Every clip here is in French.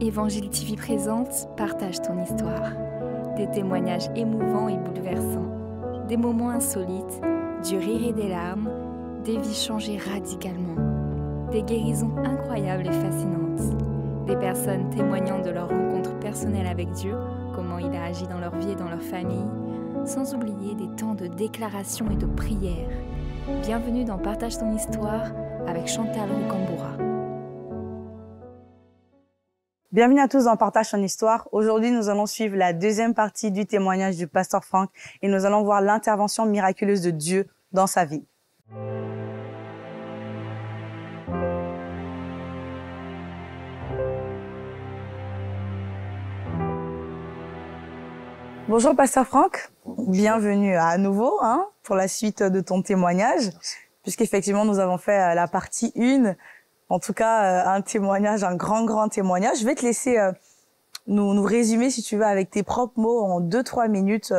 Évangile TV présente Partage ton histoire. Des témoignages émouvants et bouleversants. Des moments insolites, du rire et des larmes, des vies changées radicalement. Des guérisons incroyables et fascinantes. Des personnes témoignant de leur rencontre personnelle avec Dieu, comment il a agi dans leur vie et dans leur famille, sans oublier des temps de déclaration et de prière. Bienvenue dans Partage ton histoire avec Chantal Rocamboura. Bienvenue à tous dans Partage ton histoire. Aujourd'hui, nous allons suivre la deuxième partie du témoignage du pasteur Franck et nous allons voir l'intervention miraculeuse de Dieu dans sa vie. Bonjour pasteur Franck, bienvenue à nouveau pour la suite de ton témoignage, puisqu'effectivement nous avons fait la partie 1. En tout cas, un témoignage, un grand témoignage. Je vais te laisser nous résumer, si tu veux, avec tes propres mots, en 2-3 minutes,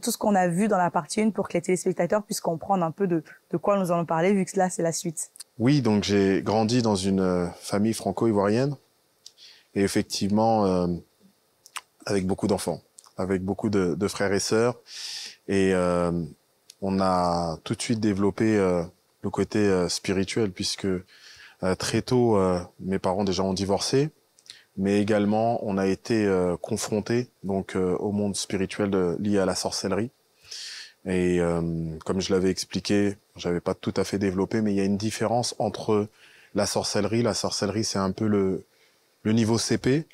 tout ce qu'on a vu dans la partie 1 pour que les téléspectateurs puissent comprendre un peu de quoi nous allons parler, vu que là, c'est la suite. Oui, donc j'ai grandi dans une famille franco-ivoirienne et effectivement, avec beaucoup d'enfants, avec beaucoup de frères et sœurs. Et on a tout de suite développé le côté spirituel, puisque très tôt, mes parents déjà ont divorcé, mais également on a été confrontés donc au monde spirituel lié à la sorcellerie. Et comme je l'avais expliqué, j'avais pas tout à fait développé, mais il y a une différence entre la sorcellerie. La sorcellerie, c'est un peu le niveau CP,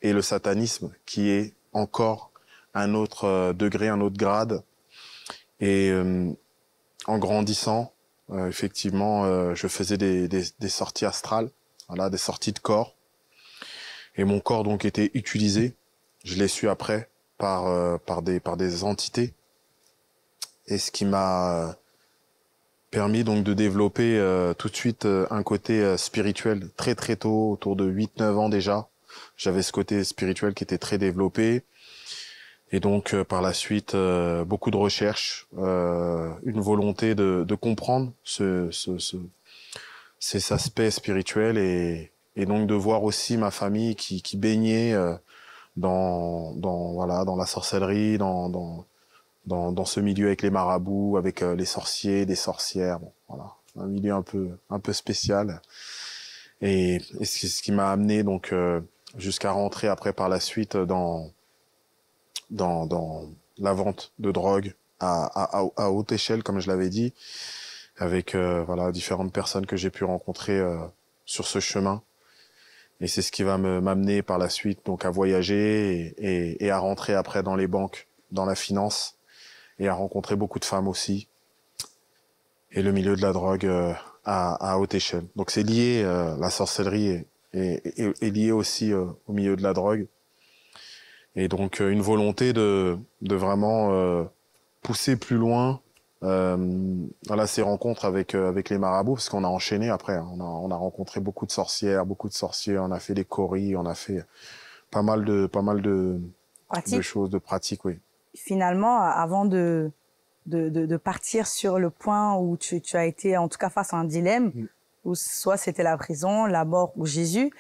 et le satanisme, qui est encore un autre degré, un autre grade. Et en grandissant, effectivement, je faisais des sorties astrales, voilà, des sorties de corps. Et mon corps donc était utilisé. Je l'ai su après par des entités. Et ce qui m'a permis donc de développer tout de suite un côté spirituel très tôt, autour de 8-9 ans déjà. J'avais ce côté spirituel qui était très développé. Et donc, par la suite, beaucoup de recherches, une volonté de comprendre ces aspects spirituels et donc de voir aussi ma famille qui baignait dans la sorcellerie, dans ce milieu avec les marabouts, avec les sorciers, des sorcières, bon, voilà, un milieu un peu spécial. Et c'est ce qui m'a amené donc jusqu'à rentrer après par la suite dans la vente de drogue à haute échelle, comme je l'avais dit, avec voilà différentes personnes que j'ai pu rencontrer sur ce chemin. Et c'est ce qui va m'amener par la suite donc à voyager et à rentrer après dans les banques, dans la finance, et à rencontrer beaucoup de femmes aussi. Et le milieu de la drogue à haute échelle. Donc c'est lié, la sorcellerie est liée aussi au milieu de la drogue. Et donc une volonté de vraiment pousser plus loin voilà, ces rencontres avec les marabouts, parce qu'on a enchaîné après. On a rencontré beaucoup de sorcières, beaucoup de sorciers. On a fait des choris, on a fait pas mal de choses, de pratiques, oui. Finalement, avant de partir sur le point où tu as été en tout cas face à un dilemme, où soit c'était la prison, la mort ou Jésus,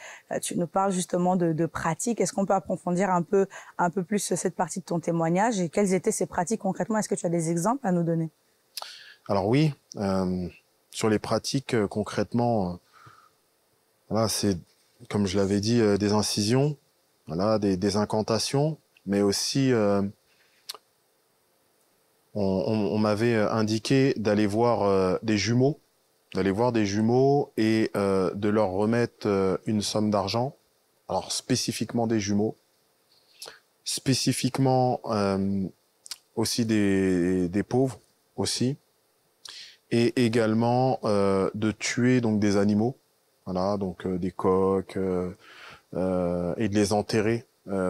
tu nous parles justement de pratiques. Est-ce qu'on peut approfondir un peu plus cette partie de ton témoignage et quelles étaient ces pratiques concrètement? Est-ce que tu as des exemples à nous donner? Alors oui, sur les pratiques concrètement, voilà, c'est comme je l'avais dit, des incisions, voilà, des incantations, mais aussi on m'avait indiqué d'aller voir des jumeaux, et de leur remettre une somme d'argent. Alors spécifiquement des jumeaux, spécifiquement aussi des pauvres aussi, et également de tuer donc des animaux, voilà, donc des coqs, et de les enterrer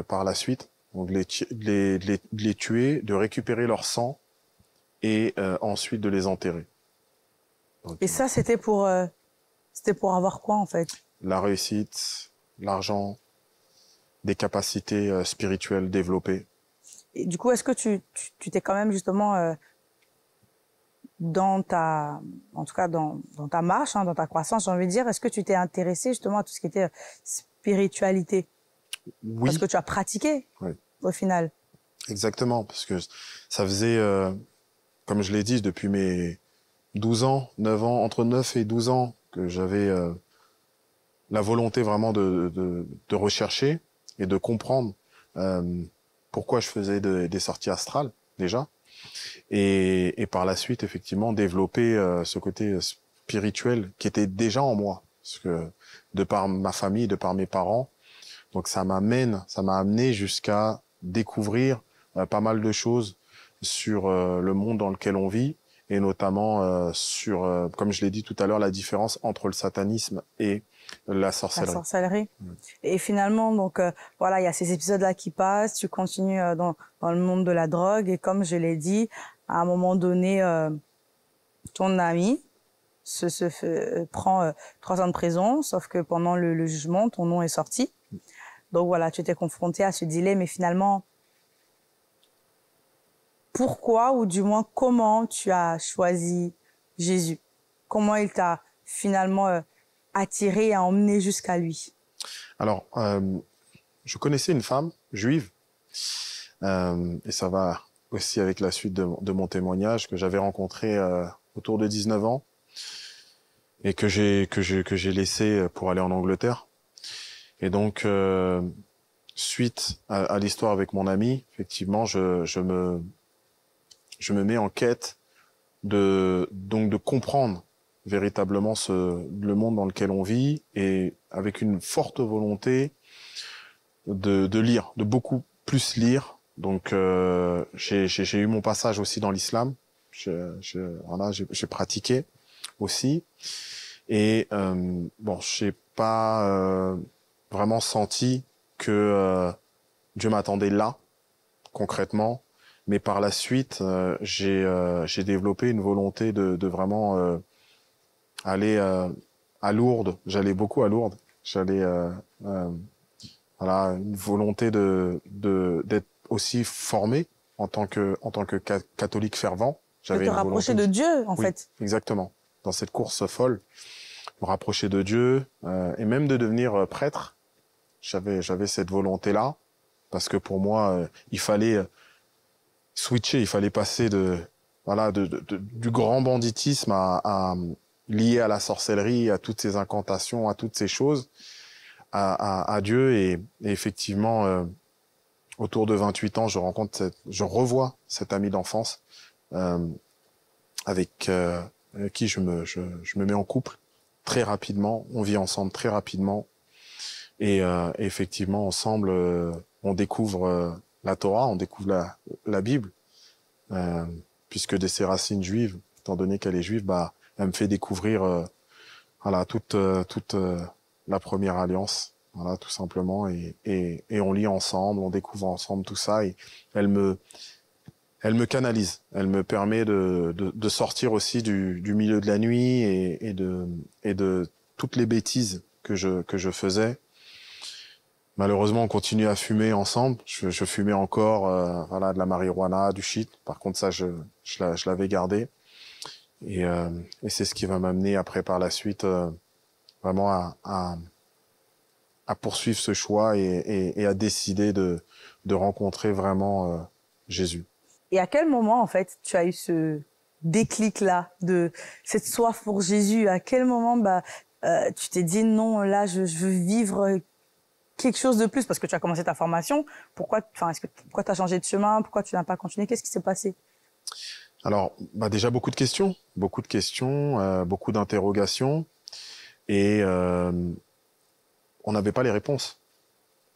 par la suite, donc de les tuer, de récupérer leur sang et ensuite de les enterrer. Donc, et ça, c'était pour avoir quoi en fait? La réussite, l'argent, des capacités spirituelles développées. Et du coup, est-ce que tu t'es quand même justement en tout cas dans ta marche, dans ta croissance, j'ai envie de dire, est-ce que tu t'es intéressé justement à tout ce qui était spiritualité? Oui. Parce que tu as pratiqué, Oui. au final. Exactement, parce que ça faisait, comme je l'ai dit, depuis mes 12 ans, 9 ans, entre 9 et 12 ans, que j'avais la volonté vraiment de rechercher et de comprendre pourquoi je faisais des sorties astrales, déjà. Et par la suite, effectivement, développer ce côté spirituel qui était déjà en moi. Parce que de par ma famille, de par mes parents, donc ça m'a amené jusqu'à découvrir pas mal de choses sur le monde dans lequel on vit, et notamment sur, comme je l'ai dit tout à l'heure, la différence entre le satanisme et la sorcellerie. La sorcellerie. Et finalement, donc voilà, il y a ces épisodes-là qui passent, tu continues dans le monde de la drogue, et comme je l'ai dit, à un moment donné, ton ami prend 3 ans de prison, sauf que pendant le jugement, ton nom est sorti. Donc voilà, tu étais confronté à ce dilemme, et finalement, pourquoi, ou du moins comment tu as choisi Jésus? Comment il t'a finalement attiré et emmené jusqu'à lui? Alors, je connaissais une femme juive, et ça va aussi avec la suite de mon témoignage, que j'avais rencontrée autour de 19 ans et que j'ai laissé pour aller en Angleterre. Et donc, suite à l'histoire avec mon ami, effectivement, je me mets en quête de comprendre véritablement le monde dans lequel on vit, et avec une forte volonté de lire, de beaucoup plus lire. Donc j'ai eu mon passage aussi dans l'islam. J'ai pratiqué aussi, et bon, j'ai pas vraiment senti que Dieu m'attendait là concrètement, mais par la suite j'ai développé une volonté de vraiment aller à Lourdes. J'allais beaucoup à Lourdes. J'allais voilà, une volonté d'être aussi formé en tant que catholique fervent. De te rapprocher de Dieu, en fait. Exactement. Dans cette course folle, me rapprocher de Dieu, et même de devenir prêtre. J'avais cette volonté-là, parce que pour moi, il fallait switcher, il fallait passer du grand banditisme lié à la sorcellerie, à toutes ces incantations, à toutes ces choses, à Dieu. Et effectivement, autour de 28 ans, je revois cet ami d'enfance avec qui je me mets en couple très rapidement. On vit ensemble très rapidement, et effectivement, ensemble, on découvre la Torah, on découvre la Bible, puisque de ses racines juives, étant donné qu'elle est juive, bah, elle me fait découvrir voilà, toute la première alliance, voilà, tout simplement, et on lit ensemble, on découvre ensemble tout ça, et elle me canalise, elle me permet de sortir aussi du milieu de la nuit, et de toutes les bêtises que je faisais. Malheureusement, on continue à fumer ensemble. Je fumais encore voilà, de la marijuana, du shit. Par contre, ça, je l'avais gardé. Et c'est ce qui va m'amener après, par la suite, vraiment à poursuivre ce choix, et à décider de rencontrer vraiment Jésus. Et à quel moment, en fait, tu as eu ce déclic-là, de cette soif pour Jésus? À quel moment tu t'es dit, non, là, je veux vivre quelque chose de plus, parce que tu as commencé ta formation. Pourquoi tu as changé de chemin? Pourquoi tu n'as pas continué? Qu'est-ce qui s'est passé? Alors, déjà beaucoup de questions, beaucoup d'interrogations, et on n'avait pas les réponses.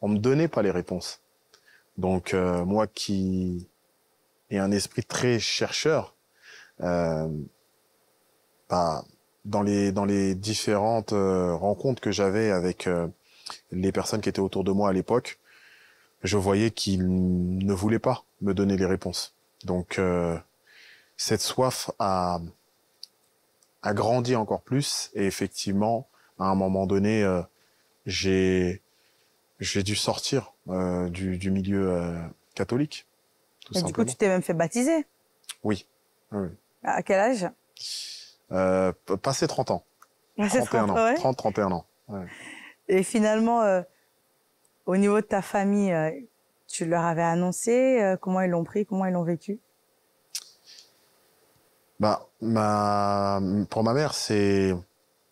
On me donnait pas les réponses. Donc moi qui ai un esprit très chercheur, dans les différentes rencontres que j'avais avec les personnes qui étaient autour de moi à l'époque, je voyais qu'ils ne voulaient pas me donner les réponses. Donc cette soif a grandi encore plus, et effectivement, à un moment donné, j'ai dû sortir du milieu catholique, tout simplement. Du coup, tu t'es même fait baptiser? Oui. Oui. À quel âge? Passé 30 ans. Passé 31 ans. ouais. 30-31 ans. Ouais. Et finalement, Au niveau de ta famille, tu leur avais annoncé comment ils l'ont pris, comment ils l'ont vécu? Bah, pour ma mère,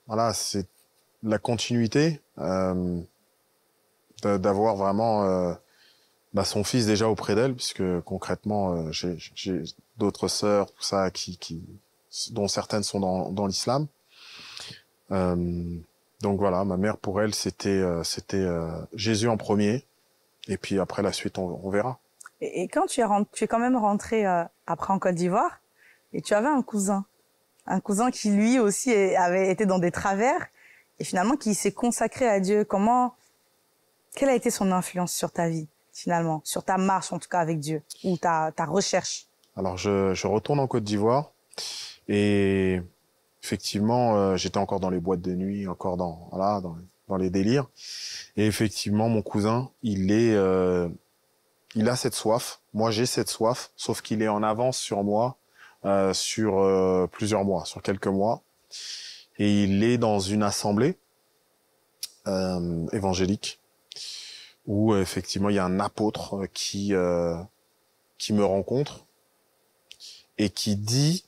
voilà, c'est la continuité d'avoir vraiment son fils déjà auprès d'elle, puisque concrètement, j'ai d'autres sœurs, tout ça, dont certaines sont dans l'islam. Donc voilà, ma mère, pour elle, c'était Jésus en premier, et puis après la suite, on verra. Et quand tu es quand même rentré après en Côte d'Ivoire, et tu avais un cousin qui lui aussi avait été dans des travers, et finalement qui s'est consacré à Dieu. Quelle a été son influence sur ta vie, finalement, sur ta marche en tout cas avec Dieu, ou ta recherche? Alors je retourne en Côte d'Ivoire, et effectivement, j'étais encore dans les boîtes de nuit, encore dans les délires. Et effectivement, mon cousin, il a cette soif. Moi, j'ai cette soif, sauf qu'il est en avance sur moi, sur plusieurs mois, sur quelques mois. Et il est dans une assemblée évangélique où effectivement il y a un apôtre qui me rencontre et qui dit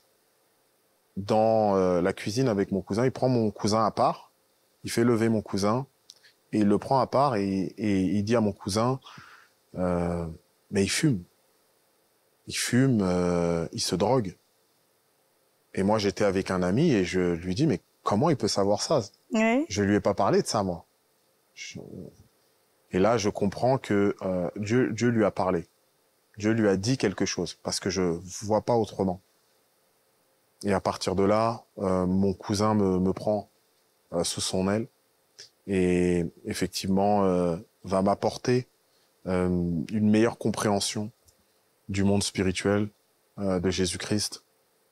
dans la cuisine avec mon cousin, il prend mon cousin à part, il fait lever mon cousin et il le prend à part et il dit à mon cousin mais il fume, il se drogue. Et moi j'étais avec un ami et je lui dis mais comment il peut savoir ça? Oui. Je lui ai pas parlé de ça moi. Et là je comprends que Dieu lui a parlé. Dieu lui a dit quelque chose parce que je vois pas autrement. Et à partir de là, mon cousin me prend sous son aile et effectivement va m'apporter une meilleure compréhension du monde spirituel, de Jésus-Christ,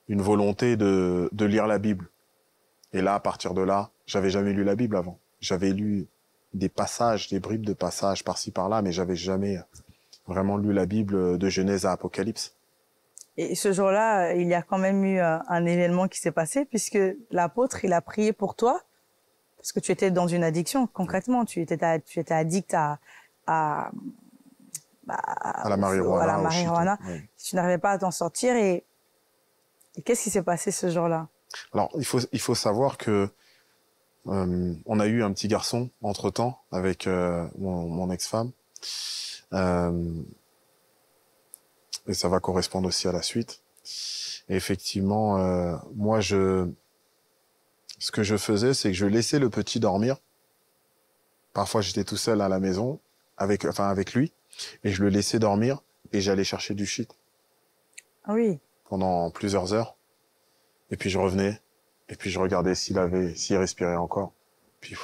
une volonté de lire la Bible. Et là, à partir de là, j'avais jamais lu la Bible avant. J'avais lu des passages, des bribes de passages par-ci par-là, mais j'avais jamais vraiment lu la Bible de Genèse à Apocalypse. Et ce jour-là, il y a quand même eu un événement qui s'est passé, puisque l'apôtre, il a prié pour toi, parce que tu étais dans une addiction, concrètement. Tu étais addict à la marijuana. Oui. Tu n'arrivais pas à t'en sortir. Et qu'est-ce qui s'est passé ce jour-là? Alors, il faut savoir que on a eu un petit garçon entre-temps avec mon ex-femme. Et ça va correspondre aussi à la suite. Et effectivement, moi, ce que je faisais, c'est que je laissais le petit dormir. Parfois, j'étais tout seul à la maison, avec lui, et je le laissais dormir, et j'allais chercher du shit. Ah oui. Pendant plusieurs heures. Et puis je revenais, et puis je regardais s'il respirait encore. Puis,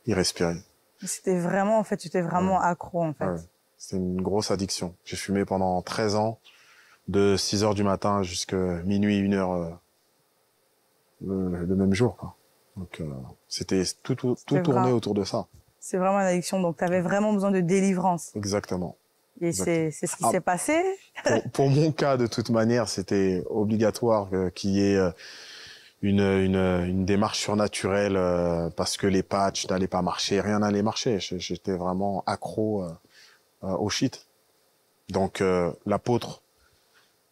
il respirait. C'était vraiment, en fait, tu étais vraiment accro, en fait. Ouais. C'était une grosse addiction. J'ai fumé pendant 13 ans, de 6 heures du matin jusqu'à minuit, 1 heure, le même jour, quoi. Donc, c'était tout tourné autour de ça. C'est vraiment une addiction, donc tu avais vraiment besoin de délivrance. Exactement. Et c'est ce qui s'est passé? Pour mon cas, de toute manière, c'était obligatoire qu'il y ait une démarche surnaturelle parce que les patchs n'allaient pas marcher, rien n'allait marcher. J'étais vraiment accro au shit. Donc l'apôtre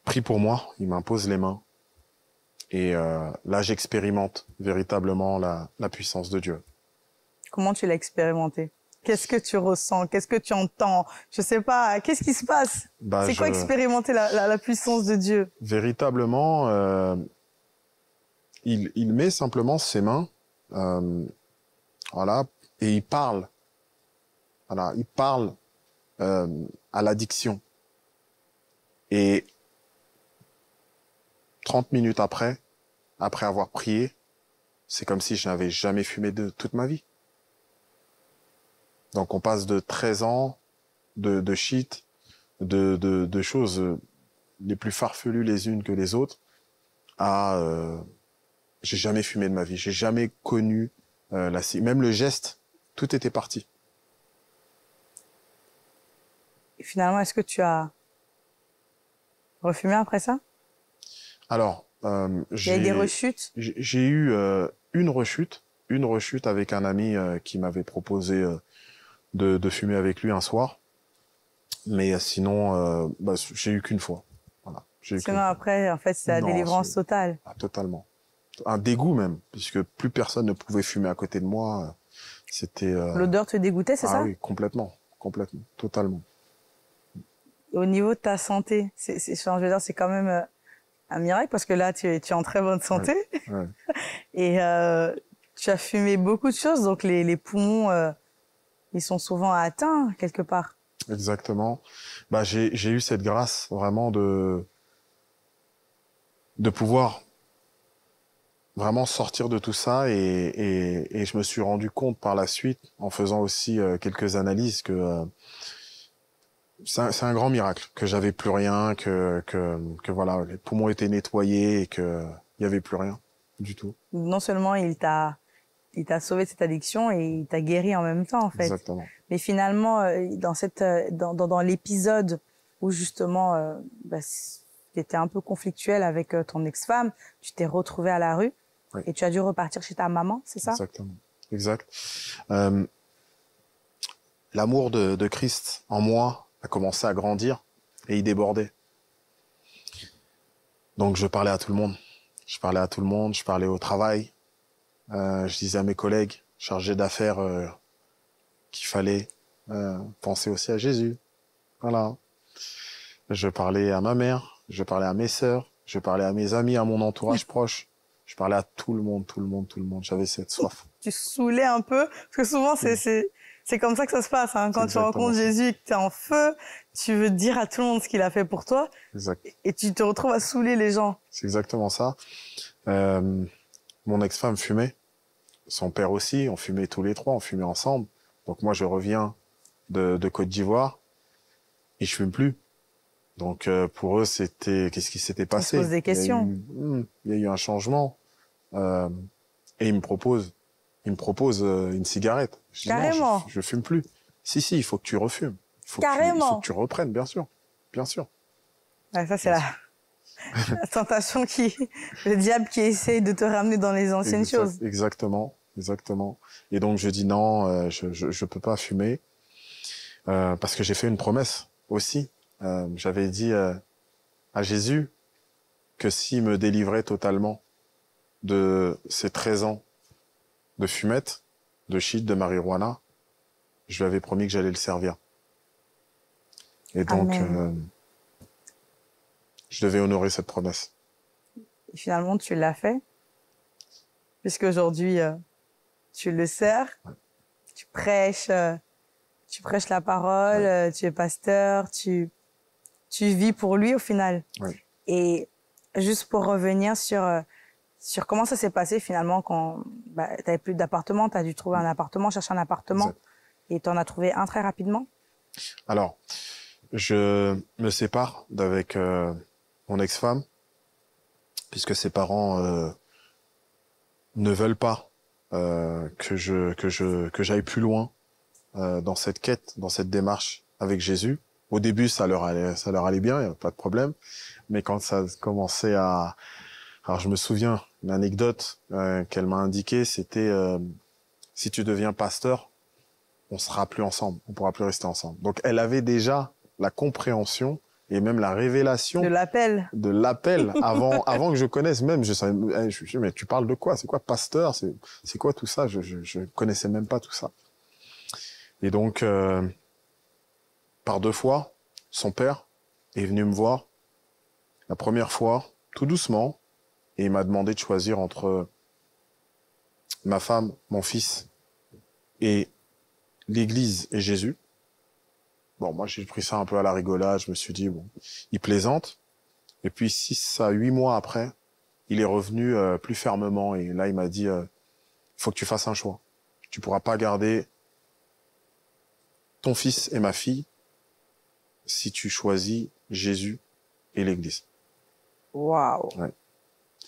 prie pour moi, il m'impose les mains. Et là, j'expérimente véritablement la puissance de Dieu. Comment tu l'as expérimenté? Qu'est-ce que tu ressens? Qu'est-ce que tu entends? Je sais pas. Qu'est-ce qui se passe? C'est quoi expérimenter la puissance de Dieu? Véritablement, il met simplement ses mains, voilà, et il parle. Voilà, il parle à l'addiction. Et 30 minutes après avoir prié, c'est comme si je n'avais jamais fumé de toute ma vie. Donc on passe de 13 ans de shit, de choses les plus farfelues les unes que les autres, à j'ai jamais fumé de ma vie, j'ai jamais connu même le geste, tout était parti. Et finalement, est-ce que tu as refumé après ça? Alors, il y a eu des rechutes? J'ai eu une rechute avec un ami qui m'avait proposé de fumer avec lui un soir. Mais sinon, j'ai eu qu'une fois. Voilà. Sinon, après, en fait, c'est la délivrance totale. Ah, totalement. Un dégoût même, puisque plus personne ne pouvait fumer à côté de moi. C'était... L'odeur te dégoûtait, c'est ça? Ah oui, complètement, totalement. Et au niveau de ta santé, je veux dire, c'est quand même un miracle parce que là, tu es en très bonne santé. Ouais. Et tu as fumé beaucoup de choses, donc les poumons, ils sont souvent atteints quelque part. Exactement. J'ai eu cette grâce vraiment de pouvoir vraiment sortir de tout ça et je me suis rendu compte par la suite, en faisant aussi quelques analyses, que c'est un grand miracle, que j'avais plus rien, que voilà, les poumons étaient nettoyés et que il y avait plus rien du tout. Non seulement il t'a sauvé de cette addiction et il t'a guéri en même temps, en fait. Exactement. Mais finalement, dans l'épisode où justement, tu étais un peu conflictuel avec ton ex-femme, tu t'es retrouvé à la rue. Oui. Et tu as dû repartir chez ta maman, c'est ça? Exactement. Exact. L'amour de Christ en moi a commencé à grandir et il débordait. Donc je parlais à tout le monde. Je parlais au travail. Je disais à mes collègues chargés d'affaires qu'il fallait penser aussi à Jésus. Voilà. Je parlais à ma mère, je parlais à mes sœurs, je parlais à mes amis, à mon entourage proche. Je parlais à tout le monde. J'avais cette soif. Tu saoulais un peu, parce que souvent c'est comme ça que ça se passe. Hein. Quand tu rencontres Jésus et que tu es en feu, tu veux dire à tout le monde ce qu'il a fait pour toi. Exact. Et tu te retrouves à saouler les gens. C'est exactement ça. Mon ex-femme fumait. Son père aussi. On fumait tous les trois. On fumait ensemble. Donc moi, je reviens de Côte d'Ivoire et je fume plus. Donc pour eux, c'était... Qu'est-ce qui s'était passé? On se pose des questions. Il y a eu un changement. Et il me propose une cigarette. Je dis, carrément. non, je fume plus. Si, il faut que tu refumes. Carrément. Il faut que tu reprennes, bien sûr. Ouais, ça, c'est la tentation le diable qui essaye de te ramener dans les anciennes choses. Exactement. Et donc, je dis non, je peux pas fumer. Parce que j'ai fait une promesse aussi. J'avais dit à Jésus que s'il me délivrait totalement de ces 13 ans de fumette, de shit, de marijuana, je lui avais promis que j'allais le servir. Et donc, je devais honorer cette promesse. Et finalement, tu l'as fait, puisqu'aujourd'hui, tu le sers, ouais. Tu prêches la parole, ouais. Tu es pasteur, tu vis pour lui au final. Ouais. Et juste pour revenir sur comment ça s'est passé finalement quand tu n'avais plus d'appartement, tu as dû trouver un appartement, chercher un appartement, exact. Et tu en as trouvé un très rapidement? Alors, je me sépare d'avec mon ex-femme, puisque ses parents ne veulent pas que j'aille plus loin dans cette quête, dans cette démarche avec Jésus. Au début, ça leur allait bien, il n'y a pas de problème. Mais quand ça commençait à... Alors, je me souviens, une anecdote qu'elle m'a indiquée, c'était si tu deviens pasteur, on sera plus ensemble, on pourra plus rester ensemble. Donc, elle avait déjà la compréhension et même la révélation de l'appel avant que je connaisse même. Je savais, mais tu parles de quoi? C'est quoi pasteur? C'est quoi tout ça? Je connaissais même pas tout ça. Et donc, par 2 fois, son père est venu me voir. La première fois, tout doucement, et il m'a demandé de choisir entre ma femme, mon fils et l'église et Jésus. Bon, moi, j'ai pris ça un peu à la rigolade. Je me suis dit, bon, il plaisante. Et puis, 6 à 8 mois après, il est revenu plus fermement. Et là, il m'a dit, faut que tu fasses un choix. Tu pourras pas garder ton fils et ma fille si tu choisis Jésus et l'église. Waouh. Ouais.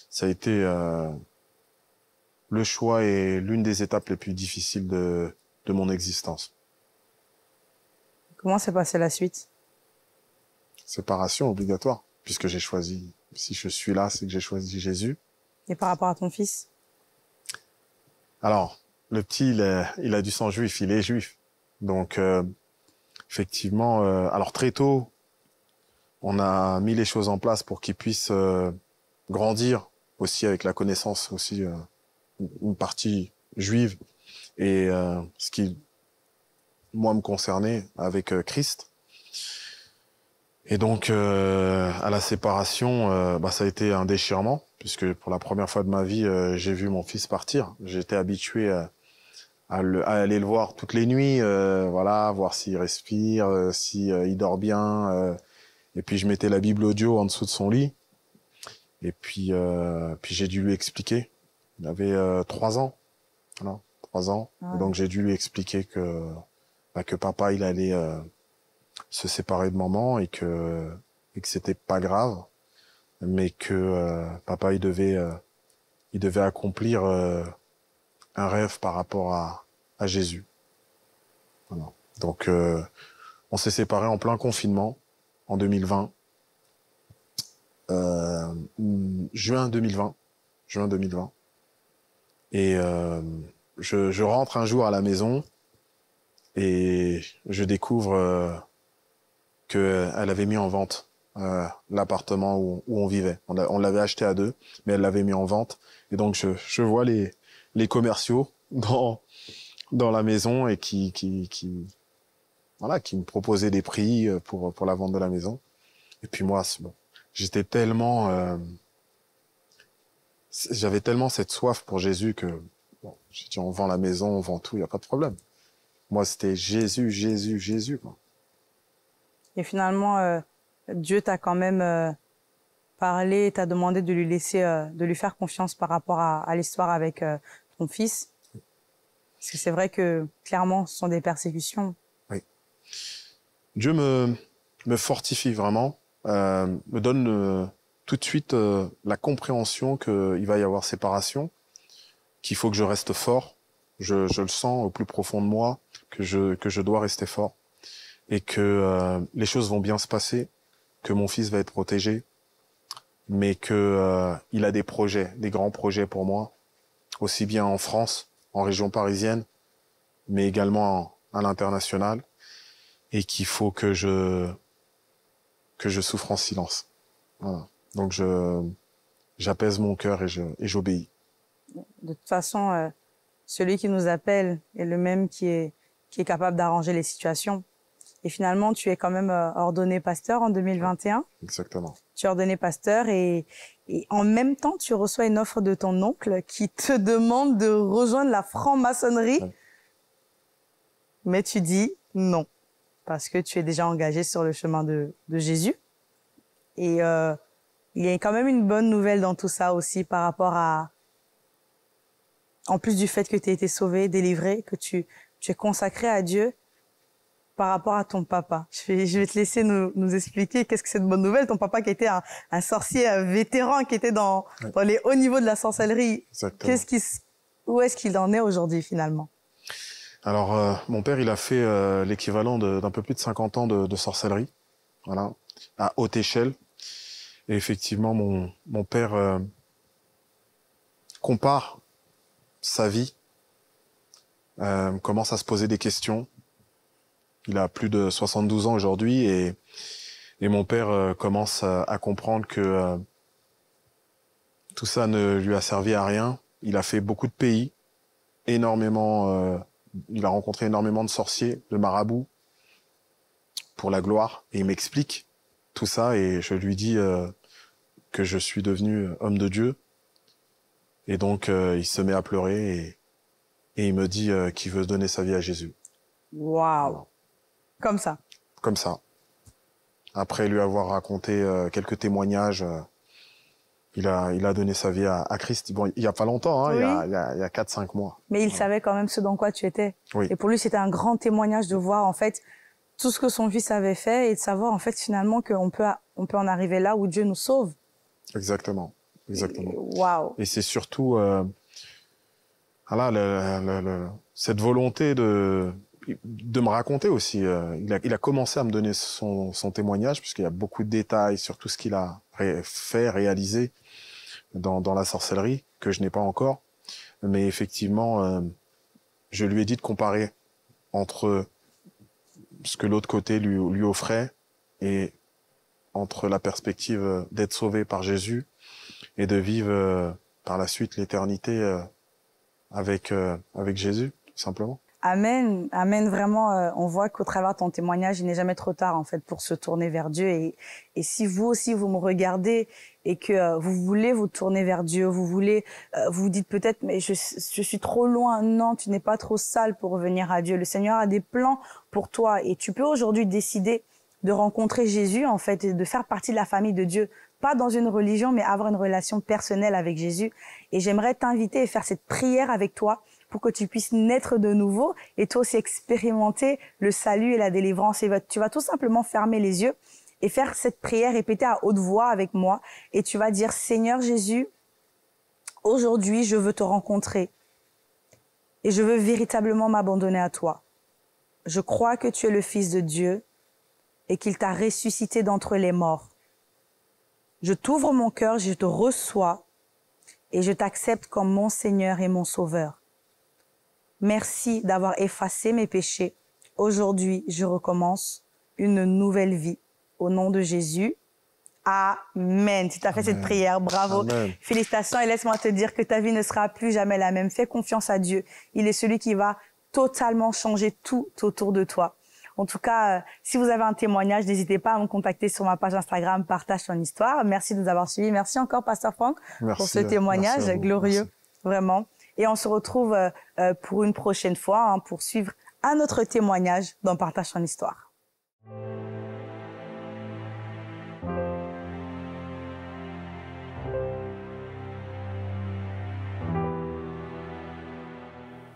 Ça a été le choix et l'une des étapes les plus difficiles de mon existence. Comment s'est passée la suite? Séparation obligatoire, puisque j'ai choisi, si je suis là, c'est que j'ai choisi Jésus. Et par rapport à ton fils? Alors, le petit, il a du sang juif, il est juif. Donc, effectivement, alors très tôt, on a mis les choses en place pour qu'il puisse grandir aussi avec la connaissance aussi une partie juive et ce qui moi me concernait avec Christ. Et donc à la séparation, ça a été un déchirement puisque pour la première fois de ma vie j'ai vu mon fils partir. J'étais habitué à aller le voir toutes les nuits, voilà, voir s'il respire, si il dort bien. Et puis je mettais la Bible audio en dessous de son lit. Et puis j'ai dû lui expliquer. Il avait 3 ans, voilà, 3 ans. Ouais. Et donc j'ai dû lui expliquer que papa il allait se séparer de maman et que c'était pas grave, mais que papa il devait accomplir un rêve par rapport à Jésus. Voilà. Donc on s'est séparés en plein confinement en 2020. Juin 2020. Et je rentre un jour à la maison et je découvre qu'elle avait mis en vente l'appartement où on vivait. On l'avait acheté à 2, mais elle l'avait mis en vente. Et donc je vois les commerciaux dans la maison et qui me proposaient des prix pour la vente de la maison. Et puis moi, bon, j'étais tellement j'avais tellement cette soif pour Jésus que bon, j'ai dit on vend la maison, on vend tout, il y a pas de problème. Moi, c'était Jésus, quoi. Et finalement, Dieu t'a quand même parlé, t'a demandé de lui laisser, de lui faire confiance par rapport à l'histoire avec ton fils. Parce que c'est vrai que clairement, ce sont des persécutions. Oui. Dieu me fortifie vraiment, me donne tout de suite la compréhension qu'il va y avoir séparation, qu'il faut que je reste fort. Je le sens au plus profond de moi que je dois rester fort et que les choses vont bien se passer, que mon fils va être protégé, mais que il a des projets, des grands projets pour moi, aussi bien en France, en région parisienne, mais également à l'international, et qu'il faut que je souffre en silence. Voilà. Donc j'apaise mon cœur et j'obéis. De toute façon, celui qui nous appelle est le même qui est capable d'arranger les situations. Et finalement, tu es quand même ordonné pasteur en 2021. Exactement. Tu es ordonné pasteur et en même temps, tu reçois une offre de ton oncle qui te demande de rejoindre la franc-maçonnerie. Ouais. Mais tu dis non, parce que tu es déjà engagé sur le chemin de Jésus. Et il y a quand même une bonne nouvelle dans tout ça aussi par rapport à... En plus du fait que tu as été sauvé, délivré, que tu es consacré à Dieu, par rapport à ton papa. Je vais te laisser nous expliquer qu'est-ce que c'est de bonne nouvelle. Ton papa qui était un sorcier vétéran, qui était dans les hauts niveaux de la sorcellerie. Exactement. Où est-ce qu'il en est aujourd'hui finalement? Alors, mon père, il a fait l'équivalent d'un peu plus de 50 ans de sorcellerie, voilà, à haute échelle. Et effectivement, mon père compare sa vie, commence à se poser des questions. Il a plus de 72 ans aujourd'hui et mon père commence à comprendre que tout ça ne lui a servi à rien. Il a fait beaucoup de pays, énormément, il a rencontré énormément de sorciers, de marabouts pour la gloire. Et il m'explique tout ça et je lui dis que je suis devenu homme de Dieu. Et donc il se met à pleurer et il me dit qu'il veut donner sa vie à Jésus. Waouh! Comme ça. Comme ça. Après lui avoir raconté quelques témoignages, il a donné sa vie à Christ. Bon, il y a pas longtemps, hein, Oui. il y a 4-5 mois. Mais il savait quand même ce dans quoi tu étais. Oui. Et pour lui, c'était un grand témoignage de voir en fait tout ce que son fils avait fait et de savoir en fait finalement qu'on peut en arriver là où Dieu nous sauve. Exactement. Exactement. Waouh! Et c'est surtout cette volonté de me raconter aussi. Il a commencé à me donner son témoignage puisqu'il y a beaucoup de détails sur tout ce qu'il a réalisé dans la sorcellerie que je n'ai pas encore. Mais effectivement, je lui ai dit de comparer entre ce que l'autre côté lui offrait, et entre la perspective d'être sauvé par Jésus et de vivre par la suite l'éternité avec Jésus, tout simplement. Amen, amen. Vraiment, on voit qu'au travers de ton témoignage, il n'est jamais trop tard en fait pour se tourner vers Dieu. Et si vous aussi vous me regardez et que vous voulez vous tourner vers Dieu, vous voulez, vous dites peut-être mais je suis trop loin. Non, tu n'es pas trop sale pour revenir à Dieu. Le Seigneur a des plans pour toi et tu peux aujourd'hui décider de rencontrer Jésus en fait et de faire partie de la famille de Dieu. Pas dans une religion, mais avoir une relation personnelle avec Jésus. Et j'aimerais t'inviter et faire cette prière avec toi pour que tu puisses naître de nouveau et toi aussi expérimenter le salut et la délivrance. Et tu vas tout simplement fermer les yeux et faire cette prière, répéter à haute voix avec moi. Et tu vas dire, Seigneur Jésus, aujourd'hui, je veux te rencontrer et je veux véritablement m'abandonner à toi. Je crois que tu es le Fils de Dieu et qu'il t'a ressuscité d'entre les morts. Je t'ouvre mon cœur, je te reçois et je t'accepte comme mon Seigneur et mon Sauveur. Merci d'avoir effacé mes péchés. Aujourd'hui, je recommence une nouvelle vie. Au nom de Jésus, Amen. Tu t'as fait cette prière, bravo. Amen. Félicitations et laisse-moi te dire que ta vie ne sera plus jamais la même. Fais confiance à Dieu. Il est celui qui va totalement changer tout autour de toi. En tout cas, si vous avez un témoignage, n'hésitez pas à me contacter sur ma page Instagram, partage ton histoire. Merci de nous avoir suivis. Merci encore, Pasteur Franck, pour ce témoignage glorieux, vraiment. Et on se retrouve pour une prochaine fois pour suivre un autre témoignage dans Partage ton histoire.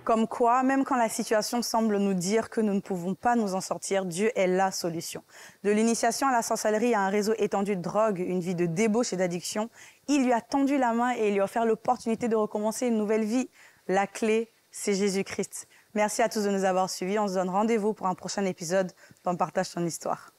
Comme quoi, même quand la situation semble nous dire que nous ne pouvons pas nous en sortir, Dieu est la solution. De l'initiation à la sorcellerie à un réseau étendu de drogue, une vie de débauche et d'addiction, il lui a tendu la main et il lui a offert l'opportunité de recommencer une nouvelle vie. La clé, c'est Jésus-Christ. Merci à tous de nous avoir suivis. On se donne rendez-vous pour un prochain épisode dans Partage ton histoire.